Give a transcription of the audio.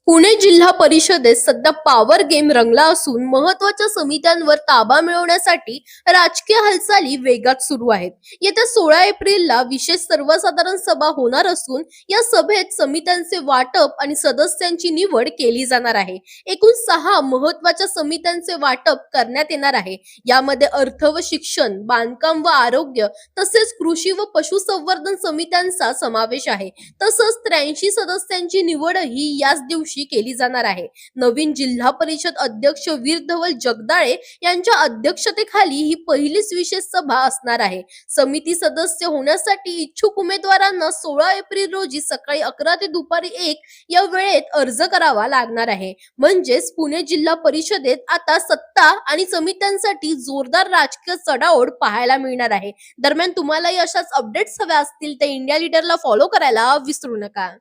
पुणे जिल्हा परिषदेत सध्या पॉवर गेम रंगला असून महत्त्वाच्या समित्यांवर ताबा मिळवण्यासाठी राजकीय हालचाली वेगात सुरू आहेत. येत्या 16 एप्रिलला विशेष सर्वसाधारण सभा होणार असून या सभेत समित्यांचे वाटप आणि सदस्यांची निवड केली जाणार आहे. एकूण 6 महत्त्वाच्या समित्यांचे वाटप करण्यात येणार आहे. यामध्ये अर्थ व शिक्षण, बांधकाम व आरोग्य तसेच कृषी व पशुसंवर्धन समित्यांचा समावेश आहे. तसंच 83 सदस्यांची निवडही याच दिवशी केली जाणार आहे. नवीन जिल्हा परिषद अध्यक्ष वीर धवल जगदाळे यांच्या अध्यक्षतेखाली ही पहिलीच विशेष सभा असणार आहे. समिती सदस्य होण्यासाठी इच्छुक उमेदवारांना 16 एप्रिल रोजी सकाळी 11 ते दुपारी 1 या वेळेत अर्ज करावा लागणार आहे. म्हणजेच पुणे जिल्हा परिषदेत आता सत्ता आणि समित्यांसाठी जोरदार राजकीय चढाओढ पाहायला मिळणार आहे. दरम्यान तुम्हालाही अशाच अपडेट्स हव्या असतील तर इंडिया लीडरला फॉलो करायला विसरू नका.